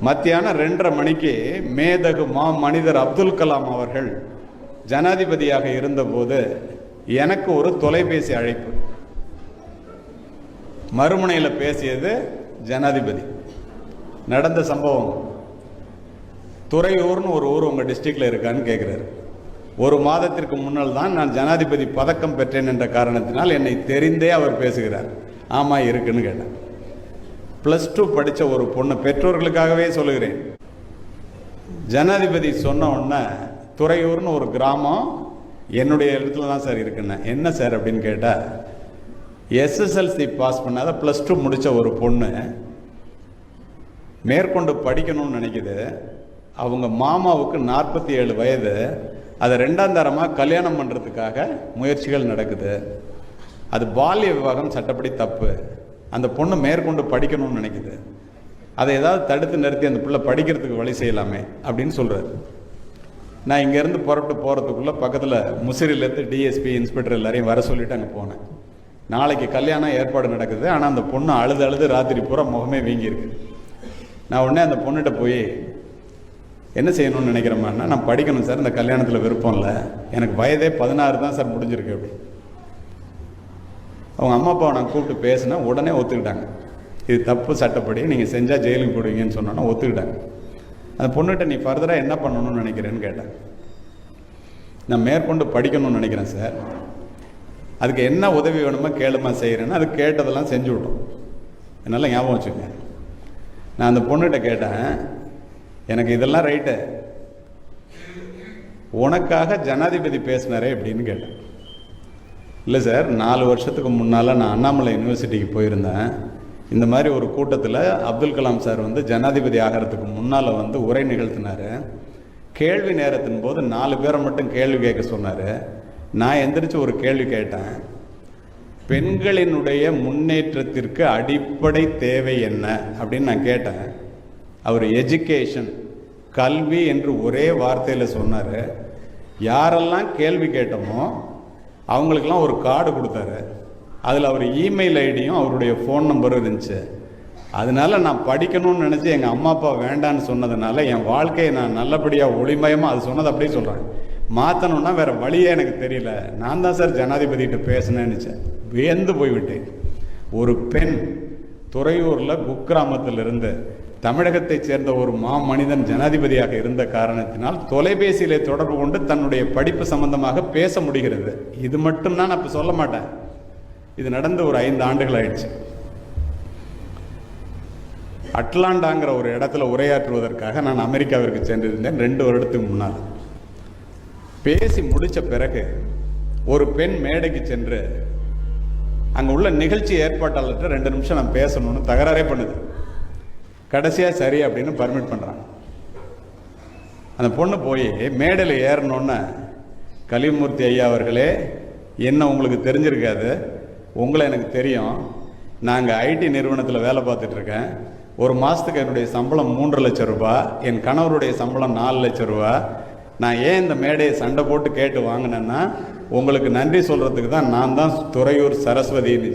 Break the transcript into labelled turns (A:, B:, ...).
A: மத்தியானம் 2:30 மணிக்கு மேதகு மனிதர் அப்துல் கலாம் அவர்கள் ஜனாதிபதியாக இருந்தபோது எனக்கு ஒரு தொலைபேசி அழைப்பு. மறுமுனையில் பேசியது ஜனாதிபதி. நடந்த சம்பவம், துறையூர்னு ஒரு ஊர் உங்கள் டிஸ்ட்ரிக்டில் இருக்கான்னு கேட்குறாரு. ஒரு மாதத்திற்கு முன்னால் தான் நான் ஜனாதிபதி பதக்கம் பெற்றேன் என்ற காரணத்தினால் என்னை தெரிந்தே அவர் பேசுகிறார். ஆமாம் இருக்குன்னு கேட்டேன். +2 படித்த ஒரு பொண்ணு, பெற்றோர்களுக்காகவே சொல்லுகிறேன். ஜனாதிபதி சொன்ன உடனே துறையூர்னு ஒரு கிராமம் என்னுடைய இடத்துல தான் சார் இருக்குன்னு. என்ன சார் அப்படின்னு கேட்டால், SSLC பாஸ் பண்ணாத +2 முடித்த ஒரு பொண்ணு மேற்கொண்டு படிக்கணும்னு நினைக்குது. அவங்க மாமாவுக்கு 47 வயது. அதை 2ஆம் தரமாக கல்யாணம் பண்ணுறதுக்காக முயற்சிகள் நடக்குது. அது பால்ய விவாகம் சட்டப்படி தப்பு. அந்த பொண்ணு மேற்கொண்டு படிக்கணும்னு நினைக்குது. அதை ஏதாவது தடுத்து நிறுத்தி அந்த பிள்ளை படிக்கிறதுக்கு வழி செய்யலாமே அப்படின்னு சொல்கிறார். நான் இங்கேருந்து புறப்பட்டு போகிறதுக்குள்ளே பக்கத்தில் முசிறிலேருந்து DSP இன்ஸ்பெக்டர் எல்லாரையும் வர சொல்லிவிட்டு அங்கே போனேன். நாளைக்கு கல்யாணம் ஏற்பாடு நடக்குது. ஆனால் அந்த பொண்ணு அழுது ராத்திரி பூரா முகமே வீங்கியிருக்கு. நான் உடனே அந்த பொண்ணுகிட்ட போய் என்ன செய்யணும்னு நினைக்கிறேம்மான்னா, நான் படிக்கணும் சார், இந்த கல்யாணத்தில் விருப்பம் இல்லை, எனக்கு வயதே 16 தான் சார் முடிஞ்சிருக்கு அப்படி. அவங்க அம்மா அப்பாவை நான் கூப்பிட்டு பேசினேன். உடனே ஒத்துக்கிட்டாங்க. இது தப்பு, சட்டப்படி நீங்கள் செஞ்சால் ஜெயிலுக்கு போடுவீங்கன்னு சொன்னோன்னா ஒத்துக்கிட்டாங்க. அந்த பொண்ணுகிட்ட நீ ஃபர்தராக என்ன பண்ணணும்னு நினைக்கிறேன்னு கேட்டேன். நான் மேற்கொண்டு படிக்கணும்னு நினைக்கிறேன் சார், அதுக்கு என்ன உதவி வேணுமோ கேளுமா செய்கிறேன்னு அது கேட்டதெல்லாம் செஞ்சு விட்டோம். என்னால் ஞாபகம் வச்சுக்கோங்க. நான் அந்த பொண்ணுகிட்ட கேட்டேன், எனக்கு இதெல்லாம் ரைட்டு, உனக்காக ஜனாதிபதி பேசினாரே அப்படின்னு கேட்டேன். இல்லை சார், 4 வருஷத்துக்கு முன்னால் நான் அண்ணாமலை யூனிவர்சிட்டிக்கு போயிருந்தேன். இந்த மாதிரி ஒரு கூட்டத்தில் அப்துல் கலாம் சார் வந்து ஜனாதிபதி ஆகிறதுக்கு முன்னால் வந்து உரை நிகழ்த்தினார். கேள்வி நேரத்தின் போது 4 பேரை மட்டும் கேள்வி கேட்க சொன்னார். நான் எந்திரிச்சு ஒரு கேள்வி கேட்டேன். பெண்களினுடைய முன்னேற்றத்திற்கு அடிப்படை தேவை என்ன அப்படின்னு நான் கேட்டேன். அவர் எஜுகேஷன், கல்வி என்று ஒரே வார்த்தையில் சொன்னார். யாரெல்லாம் கேள்வி கேட்டோமோ அவங்களுக்கெல்லாம் ஒரு கார்டு கொடுத்தாரு. அதில் அவர் இமெயில் ஐடியும் அவருடைய ஃபோன் நம்பரும் இருந்துச்சு. அதனால நான் படிக்கணும்னு நினச்சி எங்கள் அம்மா அப்பா வேண்டான்னு சொன்னதுனால என் வாழ்க்கையை நான் நல்லபடியாக ஒளிமயமாக, அது சொன்னது அப்படியே சொல்கிறேன், மாற்றணுன்னா வேறு வழியே எனக்கு தெரியல. நான் தான் சார் ஜனாதிபதிகிட்ட பேசினேன்னுச்சேன். வியந்து போய்விட்டேன். ஒரு பெண் துறையூரில் குக்கிராமத்திலிருந்து தமிழகத்தைச் சேர்ந்த ஒரு மனிதன் ஜனாதிபதியாக இருந்த காரணத்தினால் தொலைபேசியிலே தொடர்பு கொண்டு தன்னுடைய படிப்பு சம்பந்தமாக பேச முடிகிறது. இது மட்டும்தான் நான் இப்போ சொல்ல மாட்டேன். இது நடந்து ஒரு 5 ஆண்டுகள் ஆயிடுச்சு. அட்லாண்டாங்கிற ஒரு இடத்துல உரையாற்றுவதற்காக நான் அமெரிக்காவிற்கு சென்றிருந்தேன் 2 வருடத்துக்கு முன்னால். பேசி முடித்த பிறகு ஒரு பெண் மேடைக்கு சென்று அங்கே உள்ள நிகழ்ச்சி ஏற்பாட்டாளர்கிட்ட 2 நிமிஷம் நான் பேசணும்னு தகராறே பண்ணுது. கடைசியாக சரி அப்படின்னு பர்மிட் பண்ணுறாங்க. அந்த பொண்ணு போய் மேடையில் ஏறணுன்னு, கலிமூர்த்தி ஐயா அவர்களே, என்ன உங்களுக்கு தெரிஞ்சிருக்காது, உங்களை எனக்கு தெரியும், நாங்கள் ஐடி நிறுவனத்தில் வேலை பார்த்துட்ருக்கேன், ஒரு மாதத்துக்கு என்னுடைய சம்பளம் 3 லட்சம் ரூபா, என் கணவருடைய சம்பளம் 4 லட்சம் ரூபா. நான் ஏன் இந்த மேடையை சண்டை போட்டு கேட்டு வாங்கினேன்னா உங்களுக்கு நன்றி சொல்கிறதுக்கு தான் நான் தான் துறையூர் சரஸ்வதின்னு.